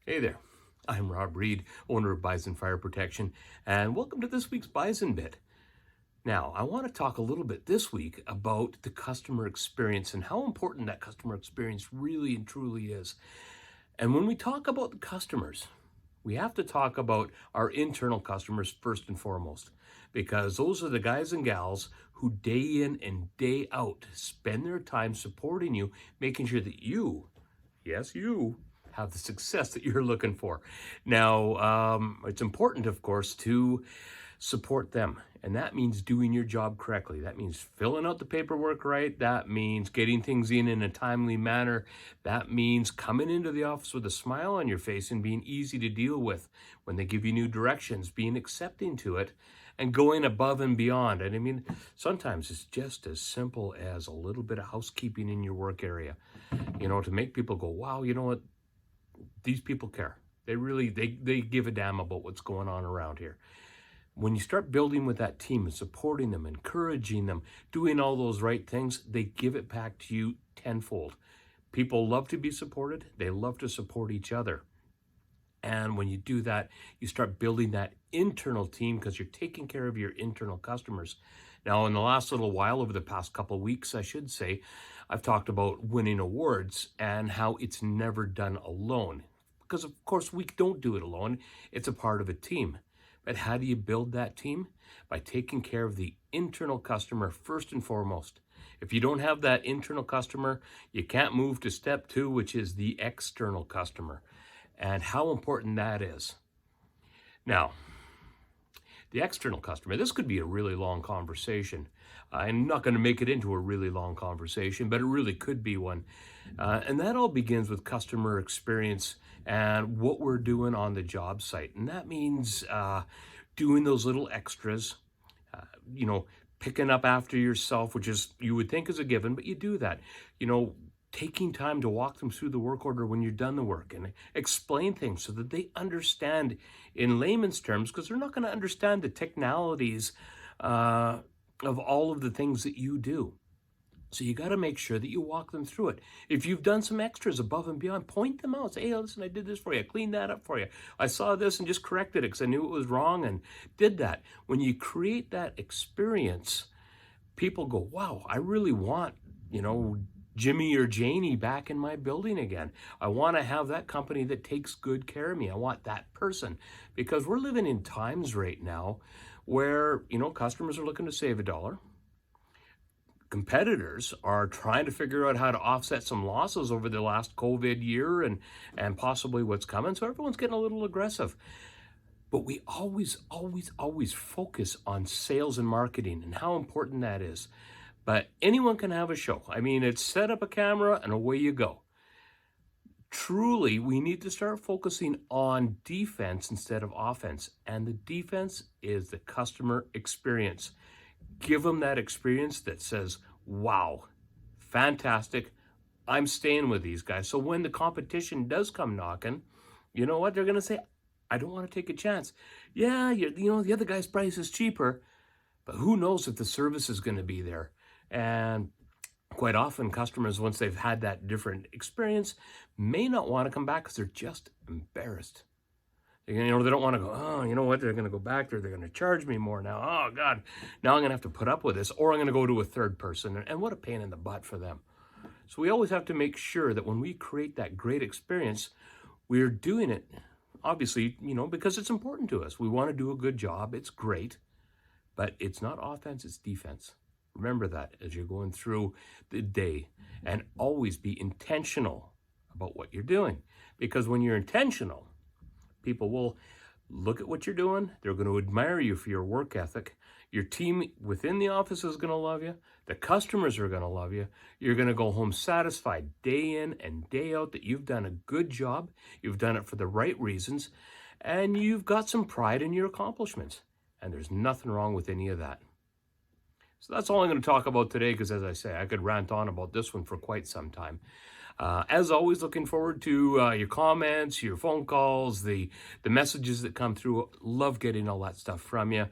Hey there, I'm Rob Reed, owner of Bison Fire Protection, and welcome to this week's Bison Bit. Now, I want to talk a little bit this week about the customer experience and how important that customer experience really and truly is. And when we talk about the customers, we have to talk about our internal customers first and foremost, because those are the guys and gals who day in and day out spend their time supporting you, making sure that you, yes, you, have the success that you're looking for. Now, it's important, of course, to support them. And that means doing your job correctly. That means filling out the paperwork right. That means getting things in a timely manner. That means coming into the office with a smile on your face and being easy to deal with when they give you new directions, being accepting to it and going above and beyond. And I mean, sometimes it's just as simple as a little bit of housekeeping in your work area, to make people go, wow, you know what? These people care. They really, they give a damn about what's going on around here. When you start building with that team and supporting them, encouraging them, doing all those right things, they give it back to you tenfold. People love to be supported. They love to support each other. And when you do that, you start building that internal team because you're taking care of your internal customers. Now, in the last little while, over the past couple of weeks, I should say, I've talked about winning awards and how it's never done alone. Because, of course, we don't do it alone. It's a part of a team. But how do you build that team? By taking care of the internal customer first and foremost. If you don't have that internal customer, you can't move to step 2, which is the external customer, and how important that is. Now, the external customer, this could be a really long conversation. I'm not going to make it into a really long conversation, but it really could be one. And that all begins with customer experience and what we're doing on the job site. And that means doing those little extras, picking up after yourself, which is, you would think is a given, but you do that. Taking time to walk them through the work order when you're done the work and explain things so that they understand in layman's terms, because they're not going to understand the technicalities of all of the things that you do. So you got to make sure that you walk them through it. If you've done some extras above and beyond, point them out. Say, hey, listen, I did this for you. I cleaned that up for you. I saw this and just corrected it because I knew it was wrong and did that. When you create that experience, people go, wow, I really want, Jimmy or Janie back in my building again. I want to have that company that takes good care of me. I want that person, because we're living in times right now where, customers are looking to save $1. Competitors are trying to figure out how to offset some losses over the last COVID year and possibly what's coming. So everyone's getting a little aggressive. But we always focus on sales and marketing and how important that is. But anyone can have a show. I mean, it's set up a camera and away you go. Truly, we need to start focusing on defense instead of offense. And the defense is the customer experience. Give them that experience that says, wow, fantastic, I'm staying with these guys. So when the competition does come knocking, you know what? They're going to say, I don't want to take a chance. Yeah, the other guy's price is cheaper, but who knows if the service is going to be there. And quite often customers, once they've had that different experience, may not want to come back because they're just embarrassed. They don't want to go, oh, you know what? They're going to go back there. They're going to charge me more now. Oh, God, now I'm going to have to put up with this, or I'm going to go to a third person. And what a pain in the butt for them. So we always have to make sure that when we create that great experience, we're doing it, obviously, because it's important to us. We want to do a good job. It's great, but it's not offense, it's defense. Remember that as you're going through the day, and always be intentional about what you're doing. Because when you're intentional, people will look at what you're doing. They're going to admire you for your work ethic. Your team within the office is going to love you. The customers are going to love you. You're going to go home satisfied day in and day out that you've done a good job. You've done it for the right reasons. And you've got some pride in your accomplishments. And there's nothing wrong with any of that. So that's all I'm going to talk about today, because as I say, I could rant on about this one for quite some time. As always, looking forward to your comments, your phone calls, the messages that come through. Love getting all that stuff from you.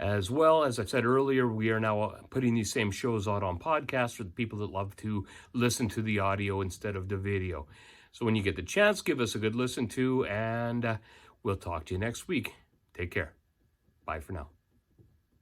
As well, as I said earlier, we are now putting these same shows out on podcasts for the people that love to listen to the audio instead of the video. So when you get the chance, give us a good listen to, and we'll talk to you next week. Take care. Bye for now.